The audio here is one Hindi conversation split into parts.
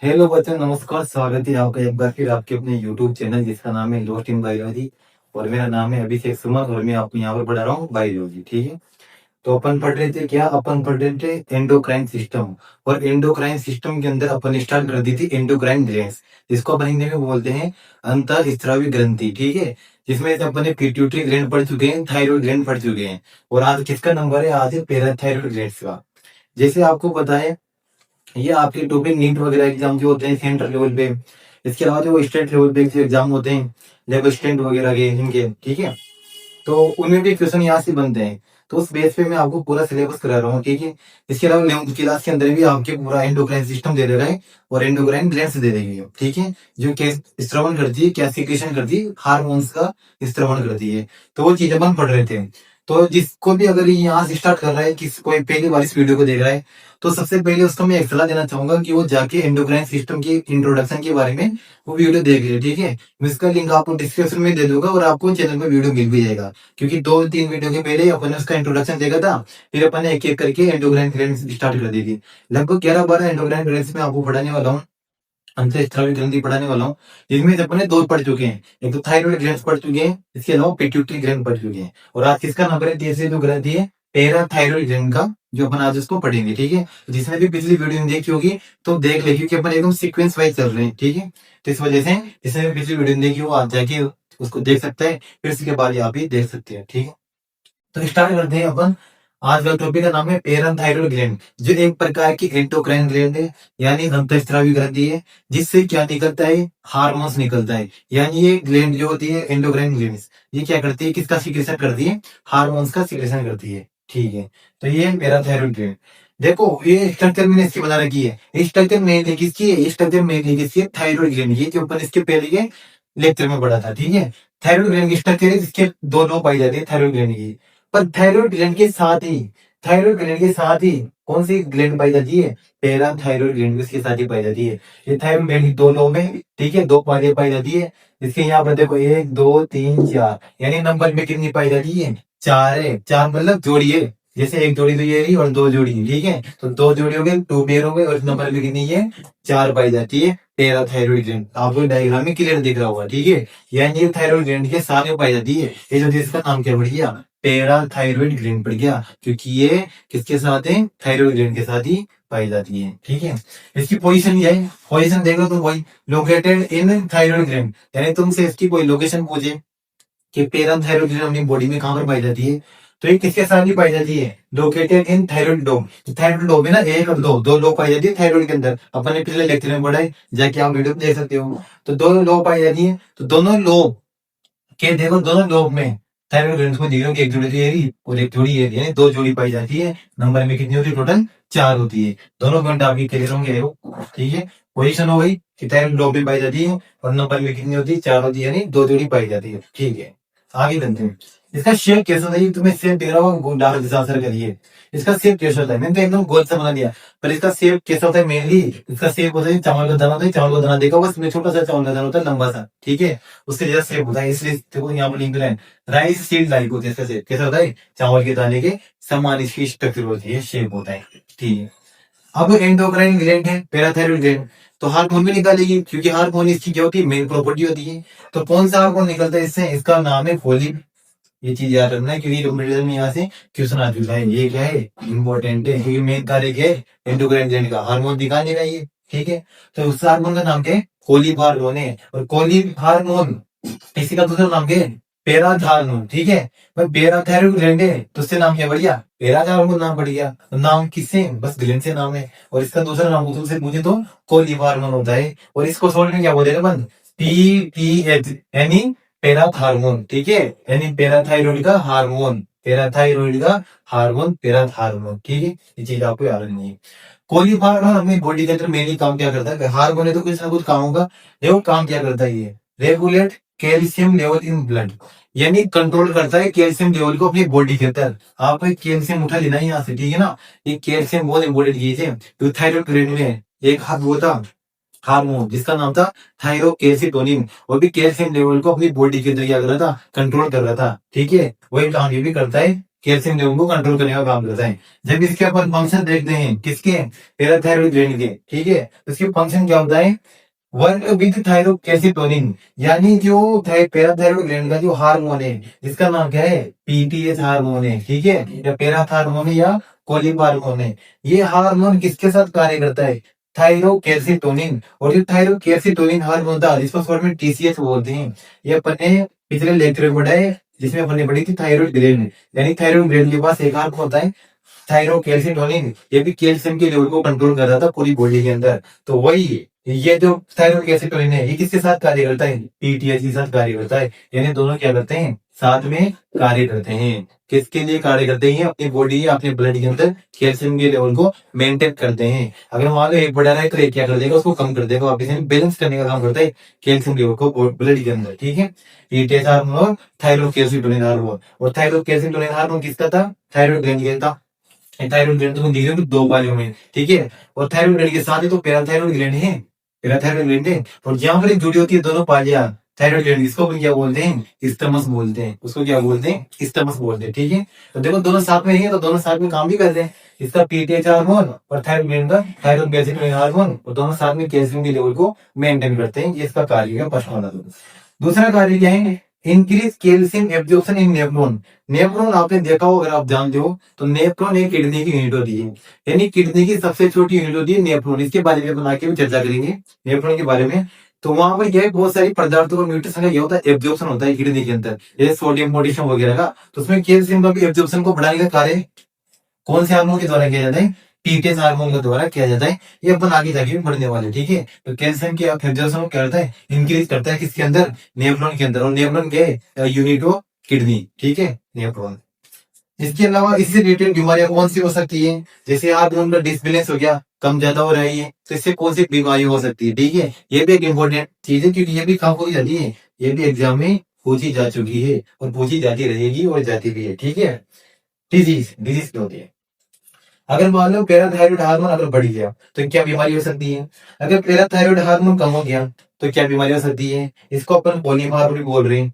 हेलो बच्चों, नमस्कार। स्वागत है आपका एक बार फिर आपके अपने यूट्यूब चैनल जिसका नाम है लोस्ट इन बायोलॉजी। और मेरा नाम है अभिषेक सुमन और मैं आपको यहाँ पर पढ़ा रहा हूँ बायोलॉजी। ठीक है, तो अपन पढ़ रहे थे क्या? अपन पढ़ रहे थे एंडोक्राइन सिस्टम। और एंडोक्राइन सिस्टम के अंदर अपन स्टार्ट कर दी थी एंडोक्राइन ग्लैंड्स, जिसको अपन हिंदी में बोलते हैं अंतःस्रावी ग्रंथि। ठीक है, जिसमें से अपन ने पिट्यूटरी ग्लैंड पढ़ चुके हैं, थायराइड ग्लैंड पढ़ चुके हैं। और आज किसका नंबर है? आज है पैराथायरॉयड ग्लैंड्स का। जैसे आपको पता है, ये आपके टॉपिक नीट वगैरह एग्जाम जो होते हैं सेंट्रल लेवल पे, इसके अलावा जो स्टेट लेवल पे जो एग्जाम होते हैं लेवल स्टैंड वगैरह के इनके, ठीक है, तो उनमें भी क्वेश्चन यहाँ से बनते हैं। तो उस बेस पे मैं आपको पूरा सिलेबस करा रहा हूँ। ठीक है, इसके अलावा 11th क्लास के अंदर भी आपके पूरा एंडोक्राइन सिस्टम दे देगा है और एंडोक्राइन ग्लैंड्स दे देगी। ठीक है, जो श्रवण करती है, क्या सिक्रेशन करती है, हार्मोन्स का श्रवण करती है। तो वो चीज अपन पढ़ रहे थे। तो जिसको भी अगर ये यहाँ से स्टार्ट कर रहा है, किसी कोई पहली बार इस वीडियो को देख रहा है, तो सबसे पहले उसको मैं एक सलाह देना चाहूंगा कि वो जाके एंडोक्राइन सिस्टम की इंट्रोडक्शन के बारे में वो वीडियो देख ले। ठीक है, मैं इसका लिंक आपको डिस्क्रिप्शन में दे दूंगा और आपको चैनल पे वीडियो मिल भी जाएगा, क्योंकि 2-3 वीडियो के पहले अपन ने उसका इंट्रोडक्शन देखा था। फिर अपन ने एक एक करके एंडोक्राइन ग्लैंड्स स्टार्ट कर दी थी। लगभग 11-12 एंडोक्राइन ग्लैंड्स में आपको पढ़ाने वाला हूँ, अंतःस्रावी ग्रंथि पढ़ाने वाला हूँ, जिसमें से अपन ने 2 पढ़ चुके हैं। एक तो थायराइड ग्लैंड्स पढ़ चुके हैं, इसके अलावा पिट्यूटरी ग्लैंड पढ़ चुके हैं। और आज किसका नंबर है? तीसरी जो ग्रंथि है पैराथायरॉयड ग्लैंड का, जो अपन आज उसको पढ़ेंगे। ठीक है, जिसने भी पिछली वीडियो में देखी होगी तो देख ले, क्योंकि अपन एकदम सीक्वेंस वाइज चल रहे हैं। ठीक है, तो इस वजह से जिसने भी पिछली वीडियो में देखी हो आज जाके उसको देख सकता है, फिर इसके बाद आप भी देख सकते हैं। ठीक है, तो स्टार्ट करते हैं अपन। आज का टॉपिक का नाम है पैराथायरॉयड ग्लैंड, जो एक प्रकार की एंडोक्राइन ग्लैंड है, यानी अंतःस्रावी ग्रंथि है, जिससे क्या निकलता है? हार्मोन्स निकलता है। यानी ये ग्लैंड जो होती है एंडोक्राइन ग्लैंड, ये क्या करती है? किसका सीक्रेशन करती है? हार्मोन्स का सीक्रेशन करती है। ठीक है, तो ये है पैराथायरॉयड ग्लैंड। देखो ये स्ट्रक्चर मैंने इसकी बना रखी है। ये स्ट्रक्चर मेनली किसकी है? ये स्ट्रक्चर मेनली किसकी है? थायराइड ग्लैंड की, जो अपन इसके पहले के लेक्चर में पढ़ा था। ठीक है, थायराइड ग्लैंड की स्ट्रक्चर है, जिसके 2 लो पाई जाती है थायराइड ग्लैंड की। पर थायराइड ग्लैंड के साथ ही, थायराइड ग्लैंड के साथ ही कौन सी ग्लैंड पाई जाती है? पैराथायरॉयड ग्लैंड इसके साथ ही पाई जाती है। ये थायराइड ग्लैंड की 2 लोब है। ठीक है, 2 पालियां पाई जाती है। इसके यहाँ पर देखो 1 2 3 4, यानी नंबर में कितनी पाई जाती है? 4 है। 4 मतलब जोड़ी है, जैसे एक जोड़ी तो ये रही और 2 जोड़ी। ठीक है, तो 2 जोड़ी हो गए, 2 पेयर हो गए, और नंबर में कितनी है? 4 पाई जाती है पैराथायरॉयड ग्लैंड। आपको डायग्राम में क्लियर दिख रहा होगा। ठीक है, यानी थायराइड ग्लैंड के साथ में पाई जाती है। ये जो जिसका नाम क्या पड़ गया? पैराथायरॉयड ग्लैंड पड़ गया, क्योंकि ये किसके साथ है? थायराइड ग्लैंड के साथ ही पाई जाती है। ठीक है, इसकी पोजीशन ये है, पोजीशन देखो तो वही लोकेटेड इन थायराइड ग्लैंड। यानी तुमसे इसकी कोई लोकेशन पूछे कि पैराथायरॉयड ग्लैंड अपनी बॉडी में कहां पर पाई जाती है, तो ये किसके साथ ही पाई जाती है? Located in thyroid lobe. Thyroid lobe है ना, 1 और 2, 2 लोब पाई जाती है थायराइड के अंदर। अपन ने पिछले लेक्चर में पढ़ा है, जाके आप वीडियो देख सकते हो। तो 2 लोब पाई जाती है। तो दोनों लोब के देखो, दोनों लोब में थायराइड ग्लैंड को दिख रहा है कि एक जोड़ी तो ये रही और एक जोड़ी ये रही, यानी 2 जोड़ी पाई जाती है। नंबर में कितनी होती है? टोटल 4 होती है। दोनों पॉइंट आपकी क्लियर होंगे। ठीक है, पोजीशन हो गई कि थायराइड लोब में पाई जाती है और नंबर में कितनी होती है? 4 होती है, यानी 2 जोड़ी पाई जाती है। ठीक है, आगे बनते हैं। इसका शेप कैसा होता है? तुम्हें शेप दिख रहा होगा, डार्क जैसा आंसर करिए। इसका शेप कैसा होता है? मैंने तो एकदम गोल सा बना दिया, पर इसका शेप कैसा होता है? मेनली इसका शेप होता है चावल का दाना होता है। चावल का दाना देखा होगा, इसमें छोटा सा चावल का दाना होता है, लंबा सा। ठीक है, उसके जैसा शेप होता है। इसलिए देखो यहाँ पर लिंक है, राइस सीड लाइक होती है इसका शेप। कैसा होता है? चावल के दाने के समान इसकी स्ट्रक्चर होती है, शेप होता है। ठीक है, अब एंडोक्राइन ग्लैंड है पैराथायरॉयड ग्लैंड, तो हार्मोन भी निकालेगी, क्योंकि हार्मोन इसकी क्या होती है? मेन प्रॉपर्टी होती है। तो कौन सा हार्मोन निकलता है इससे? इसका नाम है फोलिन। ये चीज याद रखना है, क्योंकि कंपटीशन में यहाँ से क्वेश्चन आ चुका है। ये क्या है? इंपॉर्टेंट है, क्योंकि मेन कार्य क्या है? एंडोक्राइन ग्लैंड का हार्मोन निकालने का ये। ठीक है, तो उस हार्मोन का नाम क्या है? कोलिन हार्मोन है। और कोलिन हार्मोन, इसी का दूसरा नाम क्या है? पैराथायरॉयड। ठीक है, भाई पैराथायरॉयड ग्लैंड है तो उससे नाम क्या बढ़िया? पैराथायरॉयड नाम बढ़ गया। तो नाम किससे? बस ग्लैंड से नाम है। और इसका दूसरा नाम तुमसे पूछे तो कोलिन हार्मोन होता है। और इसको शॉर्ट में क्या बोलेगा बंद? पीपीएच, यानी पैराथायरॉयड। ठीक है, यानी पैराथायरॉयड का हार्मोन, पैराथायरॉयड का हार्मोन पैराथायरॉयड। ठीक है, ये चीज आपको याद रखनी है। कोई हार्मोन अपनी बॉडी के अंदर मेनली काम क्या करता है? हार्मोन है तो कुछ ना कुछ काम होगा। देखो काम क्या करता है ये? Regulate calcium level in blood, यानी कंट्रोल करता है कैल्शियम लेवल को अपनी बॉडी के अंदर। आपको एक कैल्शियम उठा लेना है यहाँ से। ठीक है ना, ये कैल्शियम बहुत इंपॉर्टेंट चीज है। तो थायराइड ग्लैंड में एक हाथ वो था हार्मोन, जिसका नाम था थायरोकैल्सिटोनिन। वो भी कैल्शियम लेवल को अपनी बॉडी के अंदर क्या कर रहा था? कंट्रोल कर रहा था। ठीक है, वही काम ये भी करता है कैल्शियम लेवल को कंट्रोल करने का काम करता है। जब इसके अपन फंक्शन देखते हैं किसके, पैराथायरॉइड ग्लैंड के, ठीक है, तो इसके फंक्शन क्या होता है, वर्क विद थायरोकैल्सिटोनिन, यानी जो पैराथायरॉइड ग्लैंड का जो हार्मोन है जिसका नाम क्या है, पीटीएच हार्मोन है, ठीक है, या पैराथार्मोन है या कोलिन हार्मोन है, ये हार्मोन किसके साथ कार्य करता है, थायरोकैल्सिटोनिन। और जो थायरोकैल्सिटोनिन हार्मोन था जिसको शॉर्ट में टीसीएच बोलते हैं, ये अपन ने पिछले लेक्चर में पढ़ा है जिसमें अपन ने पढ़ी थी थायराइड ग्लैंड, यानी थायराइड ग्लैंड के पास एक हार्मोन होता है थायरोकैल्सिटोनिन, ये भी कैल्शियम के लेवल को कंट्रोल कर रहा था पूरी बॉडी के अंदर। तो वही ये जो थायरोकैल्सिटोनिन है ये किसके साथ कार्य करता है, पीटीएच के साथ कार्य करता है, यानी दोनों क्या करते हैं, साथ में कार्य करते हैं। किसके लिए कार्य करते हैं, अपनी बॉडी या अपने ब्लड के अंदर कैल्शियम के लेवल को मेंटेन करते हैं। अगर मान लो एक बढ़ा रहा है तो एक क्या कर देगा, उसको कम कर देगा, वापस बैलेंस करने का काम करता है कैल्शियम लेवल को ब्लड के अंदर, ठीक है। पीटीएच हार्मोन और थायरोकैल्सिटोनिन हार्मोन, और थायरोकैल्सिटोनिन हार्मोन किसका था, थायराइड ग्लैंड का था। थायराइड ग्लैंड तो दिख रहे हो दो बाजू में, ठीक है, और थायराइड ग्लैंड के साथ ही तो पैराथायराइड ग्लैंड है, पैराथायराइड ग्लैंड है, और जहां पर जुड़ी होती है दोनों पालियां थायराइड ग्लैंड, इसको अपन क्या बोलते हैं, इस्टमस बोलते हैं, उसको क्या बोलते हैं, इस्टमस बोलते हैं, ठीक है। तो देखो दोनों साथ में है तो दोनों साथ में काम भी करते हैं, इसका पीटीएच हार्मोन और थायराइड ग्लैंड का थायरोकैल्सिटोनिन हार्मोन, और दोनों साथ में कैल्शियम के लेवल को मेंटेन करते हैं, ये इसका कार्य है फर्स्ट वाला। दूसरा कार्य क्या है, increase calcium absorption in nephron. Nephron आपने देखा हो, अगर आप जानते हो तो नेफ्रॉन एक किडनी की यूनिट होती है, यानी किडनी की सबसे छोटी यूनिट होती है नेफ्रॉन। इसके बारे में बना के भी चर्चा करेंगे नेफ्रॉन के बारे में। तो वहां पर क्या है, बहुत सारी पदार्थों का न्यूट्रिशन का क्या होता है, एब्जॉर्प्शन होता है किडनी के अंदर, जैसे सोडियम पोटेशियम वगैरह का। तो उसमें कैल्शियम का भी एब्जॉर्प्शन को बढ़ाने का कार्य कौन से हार्मोन के द्वारा किया जाता है, पीटीएच हार्मोन के द्वारा किया जाता है। ये अपन आगे जाके बढ़ने वाले, ठीक है। तो कैल्शियम के एब्जॉर्प्शन को क्या करता है, इंक्रीज करता है किसके अंदर, नेफ्रॉन के अंदर, और नेफ्रॉन के यूनिट ऑफ किडनी, ठीक है, नेफ्रॉन। इसके अलावा इससे रिलेटेड बीमारियां कौन सी हो सकती है, जैसे हार्मोन का डिसबैलेंस हो गया, कम ज्यादा हो रही है, तो इससे कौन सी बीमारी हो सकती है, ठीक है। ये भी एक इम्पोर्टेंट चीज है, क्योंकि ये भी काम हो जाती है, ये भी एग्जाम में पूछी जा चुकी है और पूछी जाती रहेगी और जाती भी है, ठीक है। डिजीज डिजीज क्या होती है, अगर मान लो पैराथायरॉइड हार्मोन अगर बढ़ गया तो क्या बीमारी हो सकती है, अगर पैराथायरॉइड हार्मोन कम हो गया तो क्या बीमारी हो सकती है, इसको अपन पॉलीमार्फी बोल रहे हैं।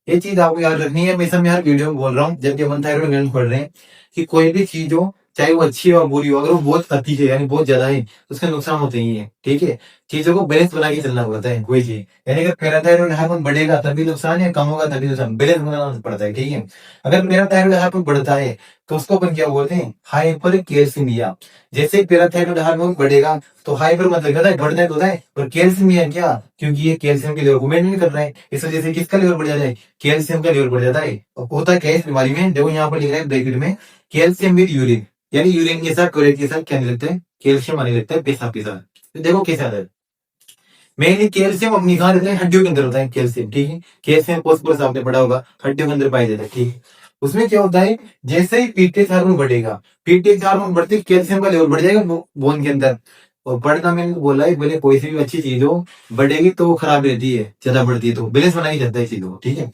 ये चीज आपको याद रखनी है, मैं सब हर वीडियो में बोल रहा हूँ जबकि अपन थायराइड ग्लैंड पढ़ रहे हैं, कि कोई भी चीज हो चाहे वो अच्छी हो बुरी हो, अगर वो बहुत अति है यानी बहुत ज्यादा है तो उसके नुकसान होते ही है, ठीक है। चीजों को बैलेंस बना के चलना पड़ता है कोई चीज, यानी अगर पैराथायरॉइड हार्मोन बढ़ेगा तभी नुकसान है, कम होगा तभी नुकसान, बैलेंस बनाना पड़ता है, ठीक है। अगर पैराथायरॉइड हार्मोन बढ़ता है तो उसको अपन क्या बोलते हैं, हाइपर कैल्शियमिया। जैसे पैराथायरॉइड हार्मोन बढ़ेगा तो हाइपर मतलब क्या होता है, बढ़ना होता है, और कैल्शियमिया क्या, क्योंकि ये कैल्शियम के लेवल को मेंटेन कर रहा है, इस वजह से किसका लेवल बढ़ जाता है, कैल्शियम का लेवल बढ़ जाता है। और होता है क्या इस बीमारी में, देखो यहाँ पर लिख रहा है ब्रैकेट में, कैल्शियम विद यूरिन, यानी यूरिन के साथ क्लोराइड के साथ क्या नहीं लगता है, कैल्शियम आने लगता है पेशाब के साथ। तो देखो कैसे आता है, मेनली कैल्शियम अपनी कहाँ रहता है, हड्डियों के अंदर होता है कैल्शियम, ठीक है। कैल्शियम फॉस्फोरस आपने पढ़ा होगा, हड्डियों के अंदर पाया जाता है, ठीक है। उसमें क्या होता है, जैसे ही पीटीएच हार्मोन बढ़ेगा, पीटीएच हार्मोन बढ़ते ही कैल्शियम का लेवल बढ़ जाएगा बोन के अंदर। और बढ़ना मैंने तो बोला है, बोले कोई सी भी अच्छी चीज हो बढ़ेगी तो वो खराब रहती है, ज्यादा बढ़ती है तो बैलेंस बना के चलता है चीजों को, ठीक है।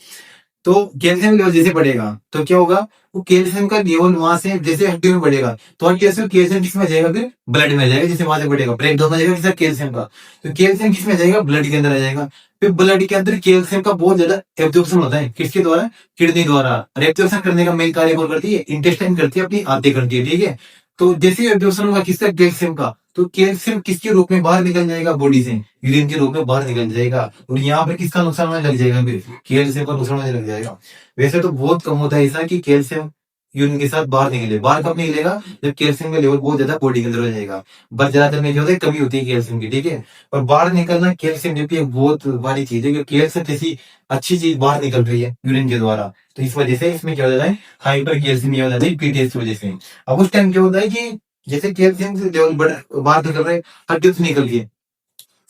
तो कैल्शियम लेवल जैसे बढ़ेगा तो क्या होगा, वो कैल्शियम का लेवल वहां से जैसे हड्डियों में बढ़ेगा तो हड्डियों से कैल्शियम किसमें जाएगा, फिर ब्लड में जाएगा, जैसे वहां से बढ़ेगा ब्रेक डाउन हो जाएगा किसका, कैल्शियम का। तो कैल्शियम किसमें जाएगा, ब्लड के अंदर आ जाएगा। फिर ब्लड के अंदर कैल्शियम का बहुत ज्यादा एब्जॉर्प्शन होता है, किसके द्वारा, किडनी द्वारा। और एब्जॉर्प्शन करने का मेन कार्य कौन करती है, इंटेस्टाइन करती है, अपनी आंतें करती है, ठीक है। तो जैसे एब्जॉर्प्शन होगा किसका, कैल्शियम का, तो कैल्शियम किसके रूप में बाहर निकल जाएगा बॉडी से, यूरिन के रूप में बाहर निकल जाएगा, और यहाँ पे किसका नुकसान होने लग जाएगा, फिर कैल्शियम का नुकसान होने लग जाएगा। वैसे तो बहुत कम होता है ऐसा कि कैल्शियम यूरिन के साथ बाहर निकले, बाहर कब निकलेगा, जब कैल्शियम का लेवल बहुत ज्यादा बॉडी के अंदर हो जाएगा। बस ज्यादातर में जो होता है कमी होती है कैल्शियम की, ठीक है। और बाहर निकलना कैल्शियम जो कि एक बहुत बड़ी चीज है, क्योंकि कैल्शियम जैसी अच्छी चीज बाहर निकल रही है यूरिन के द्वारा, तो इस वजह से इसमें क्या हो जाता है, हाइपर कैल्शियमिया हो जाता है पीटीएच की वजह से। अब उस टाइम क्या होता है कि जैसे कैल्शियम से लेवल बाहर निकल रहे हैं, हड्डियों से निकल के,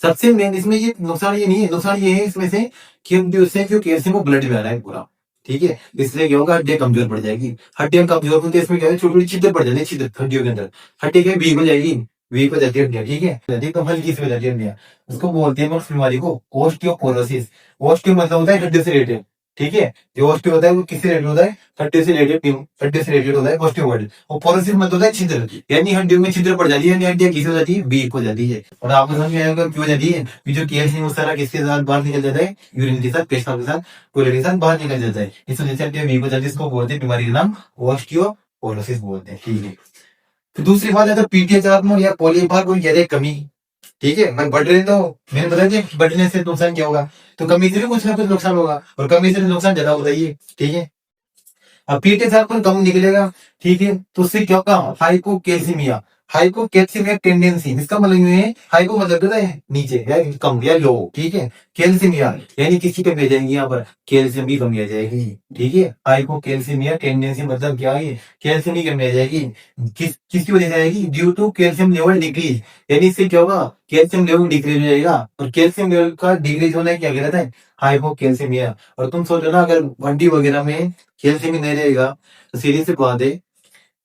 सबसे मेन इसमें ये नुकसान ये नहीं है, नुकसान ये है इसमें से कि उससे जो कैल्शियम वो ब्लड में आ रहा है पूरा, ठीक है। इसलिए क्या होगा, हड्डियां कमजोर पड़ जाएगी, हड्डियां कमजोर होती है, इसमें क्या है, छोटी छोटी छिद्र पड़ जाती है, छिद्र हड्डियों के अंदर, हड्डी क्या वीक हो जाएगी, वीक हो जाती है हड्डियां, ठीक है, एकदम हल्की सी हो जाती है हड्डियां। उसको बोलते हैं उस बीमारी को ऑस्टियोपोरोसिस। ऑस्टियो मतलब होता है हड्डियों से रिलेटेड, ठीक है। जो ऑस्टियो होता है वो किससे रिलेटेड होता है, हड्डी से रिलेटेड होता है ऑस्टियोवर्ड। और पोरोसिस मतलब होता है छिद्र, यानी हड्डियों में छिद्र पड़ जाती है, यानी हड्डियां किस हो जाती है, वीक हो जाती है। और आपको समझ में आएगा क्यों हो जाती है, कि जो कैल्शियम उस सारा किसके साथ बाहर निकल जाता है, यूरिन के साथ, पेशाब के साथ, टॉयलेट के साथ बाहर निकल जाता है। इस वजह से हड्डियां वीक हो जाती है, इसको बोलते हैं, बीमारी का नाम ऑस्टियोपोरोसिस बोलते हैं। ठीक है। तो दूसरी बात है, तो पीटीएच हार्मोन या पॉलीफार को कह कमी। ठीक है, मैं बढ़ रहे तो मैंने बताया कि बढ़ने से नुकसान क्या होगा, तो कमी से भी कुछ ना कुछ नुकसान होगा, और कमी से नुकसान ज्यादा होता ही है। ठीक है। अब पीटीएच हार्मोन कम निकलेगा, ठीक है, तो उससे क्या होगा, हाइपोकैल्सीमिया। हाइपोकैल्सीमिया टेंडेंसी, इसका मतलब ये है, हाइपो मतलब होता है नीचे या कम या लो, ठीक है। कैल्सीमिया यानी किसकी कमी आ जाएगी, यहाँ पर कैल्शियम की कमी आ जाएगी। ठीक है। हाइपोकैल्सीमिया टेंडेंसी मतलब क्या है, कैल्शियम की कमी आ जाएगी। किसकी वजह से आएगी, due to calcium level decrease, यानी इससे क्या होगा, कैल्शियम लेवल डिक्रीज हो जाएगा। और कैल्शियम लेवल का डिक्रीज होना क्या कहलाता है, हाइपोकैल्सीमिया। और तुम सोचो ना, अगर हड्डी वगैरह में कैल्शियम ही नहीं रहेगा, तो सीधे से बात है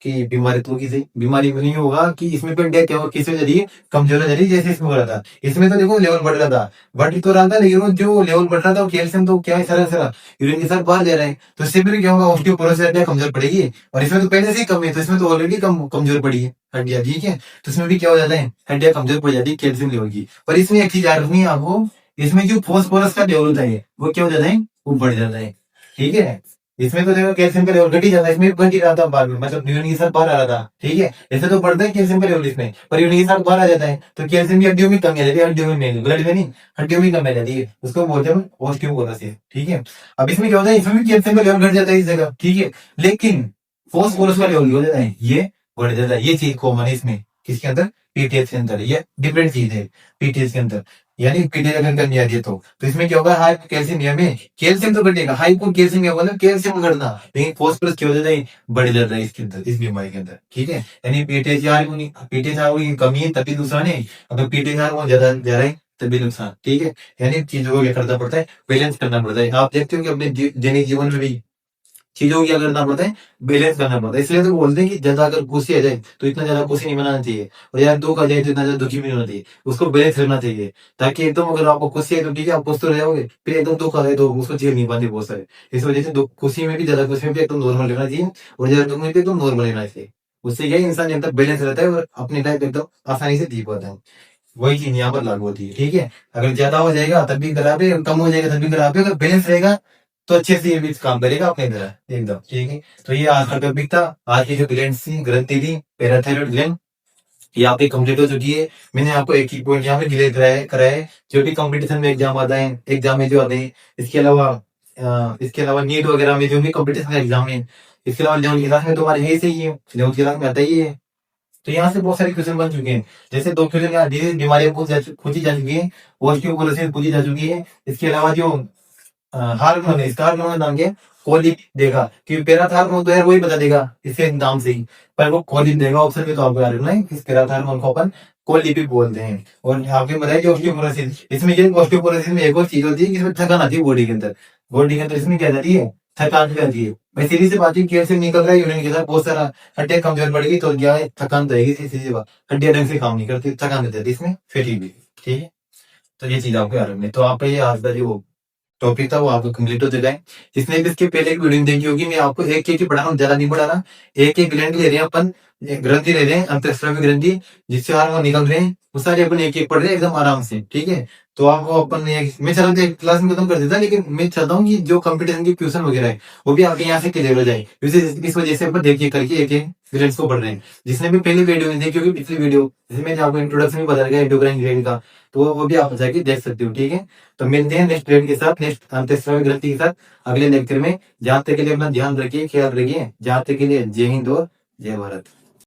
कि बीमारी तो किसी बीमारी में नहीं होगा, कि इसमें पर क्या क्या किस वजह से कमजोर हो जा रही है, जैसे इसमें हो रहा था। इसमें तो देखो लेवल बढ़ रहा था, बढ़ तो रहा था, लेकिन वो जो लेवल बढ़ रहा था वो कैल्शियम तो क्या है, सारा सारा यूरिन के साथ बाहर जा रहा है, तो इससे फिर क्या होगा, ऑस्टियोपोरोसिस हड्डियां कमजोर पड़ेगी। और इसमें तो पहले से ही कम है, तो इसमें तो ऑलरेडी कमजोर पड़ी है हड्डियां। ठीक है। तो इसमें भी क्या हो जाता है, हड्डियां कमजोर पड़ जाती है कैल्शियम लेवल की। पर इसमें एक चीज याद रखनी है आपको, इसमें जो फॉस्फोरस का लेवल होता है वो क्या हो जाता है, वो बढ़ जाता है। ठीक है। इसमें तो देखो कैल्शियम का लेवल घट ही जाता है, इसमें घट ही रहा था बाद में, मतलब यूरिन के साथ बाहर आ रहा था। ठीक है। ऐसे तो बढ़ता है कैल्शियम का लेवल इसमें, पर यूरिन के साथ बाहर आ जाता है, तो कैल्शियम की हड्डियों में कमी आ जाती है, हड्डियों में नहीं, ब्लड में नहीं, हड्डियों में कमी आ जाती है, उसको बोलते हैं ऑस्टियोपोरोसिस। ठीक है। अब इसमें क्या होता है, इसमें भी कैल्शियम का लेवल घट जाता है इस जगह। ठीक है। लेकिन फॉस्फोरस का लेवल हो जाता है, ये बढ़ जाता है। ये चीज कॉमन है इसमें, किसके अंदर, पीटीएच के अंदर। ये डिफरेंट चीज है पीटीएच के अंदर, यानी पीटीएच अगर करनी आ रही है तो इसमें क्या होगा, हाई कैल्शियम में कैल्शियम तो घटेगा, हाइपो कैल्शियम मतलब कैल्शियम घटना, लेकिन फॉस्फोरस क्या हो जाता है, बढ़ जाता है इसके अंदर, इस बीमारी के अंदर। ठीक है। यानी पीटीएच हार्मोन की कमी है तभी नुकसान है, अगर पीटीएच हार्मोन ज्यादा जा रहा है तभी नुकसान। ठीक है। यानी चीजों को क्या करना पड़ता है, बैलेंस करना पड़ता है। आप देखते हो कि अपने दैनिक जीवन में भी चीजों को क्या करना पड़ता है, बैलेंस करना पड़ता है। इसलिए तो बोलते हैं कि ज्यादा अगर खुशी आ जाए तो इतना ज्यादा खुशी नहीं मनाना चाहिए, और यार दुख आ जाए तो इतना ज्यादा दुखी भी नहीं होना चाहिए, उसको बैलेंस रखना चाहिए। ताकि एकदम अगर आपको खुशी है तो ठीक है, आप खुश तो रह जाओगे, फिर एकदम दुख आ जाए तो उसको झेल नहीं पाते बहुत सारे। इस वजह से दुख खुशी में भी, ज्यादा खुशी में भी एकदम नॉर्मल रहना चाहिए, और ज्यादा दुख में भी एकदम नॉर्मल रहना चाहिए। उससे क्या है, इंसान एकदम बैलेंस रहता है और अपनी लाइफ एकदम आसानी से जी पाता है। वही चीज यहाँ पर लागू होती है। ठीक है। अगर ज्यादा हो जाएगा तब भी खराब है, कम हो जाएगा तब भी खराब है, अगर बैलेंस रहेगा तो अच्छे से ये भी काम करेगा अपने तरह एकदम। ठीक है। तो ये आज का टॉपिक था। आज की जो ग्लैंड थी, ग्रंथि थी, पैराथायरॉइड ग्लैंड, ये आपकी कंप्लीट हो चुकी है। मैंने आपको एक ही पॉइंट यहाँ पे क्लियर कराया है, जो भी कंपटीशन में एग्जाम आता है, एग्जाम में जो आते हैं। इसके अलावा नीट वगैरह में जो भी कंपटीशन का एग्जाम है, इसके अलावा लेवल क्लास में तुम्हारे है ही सही है, लेवल क्लास में आता ही है। तो यहाँ से बहुत सारे क्वेश्चन बन चुके हैं। जैसे दो क्वेश्चन यहाँ बीमारियां पूछी जा चुकी है, ऑस्टियोपोरोसिस पूछी जा चुकी है। इसके अलावा जो हार्मोन है, इसका हार्मोन का नाम क्या है, कोलिक देगा, क्योंकि पैराथ हार्मोन तो यार वही बता देगा इसके नाम से ही, पर वो कोलिक देगा ऑप्शन में। तो आपको याद रखना है इस पैराथ हार्मोन को अपन कोलिक भी बोलते हैं। और आपने बताया कि ऑस्टियोपोरोसिस, इसमें ये ऑस्टियोपोरोसिस में एक और चीज होती है कि इसमें थकान आती है बॉडी के अंदर। बॉडी के अंदर इसमें क्या जाती है, थकान भी आती है। मैं सीधी सी बात है, कैल्शियम निकल रहा है यूरिन के साथ बहुत सारा, हड्डियां कमजोर पड़ेगी तो क्या है, थकान तो आएगी, सीधी सी बात, हड्डियां ढंग से काम नहीं करती, थकान हो जाती है इसमें, फैटी भी। ठीक है। तो ये चीज आपको याद रखनी है। तो आपका ये आज का जो टॉपिक था वो आपको कंप्लीट हो चुका है। जिसने भी इसके पहले एक वीडियो देखी होगी, मैं आपको एक एक ही पढ़ा रहा हूँ, ज्यादा नहीं पढ़ा रहा। एक एक ग्रंथि ले रहे हैं अपन, एक ग्रंथि ले रहे हैं, अंतःस्रावी ग्रंथि, जिससे हार्मोन निकल रहे हैं, वो सारे अपन एक एक पढ़ रहे हैं एकदम आराम से। ठीक है। तो आपको अपन मैं चाहता हूँ क्लास में खत्म कर देता, लेकिन मैं चाहता हूँ कि जो कंपटीशन की क्वेश्चन वगैरह है वो भी आपके यहाँ से क्लियर हो जाए। इस वजह से अपन देखिए करके एक एक ग्रेड्स को पढ़ रहे हैं। जिसने भी पहली वीडियो नहीं देखी होगी, पिछली वीडियो जैसे मैंने आपको इंट्रोडक्शन में बताया गया एंडोक्राइन ग्लैंड का, तो वो भी आप जाके देख सकते हो। ठीक है। तो मिलते हैं नेक्स्ट ग्रेड के साथ, नेक्स्ट अंतःस्रावी ग्रंथि के साथ अगले लेक्चर में। जहाँ तक के लिए अपना ध्यान रखिए, ख्याल रखिए। जहाँ तक के लिए जय हिंद और जय भारत।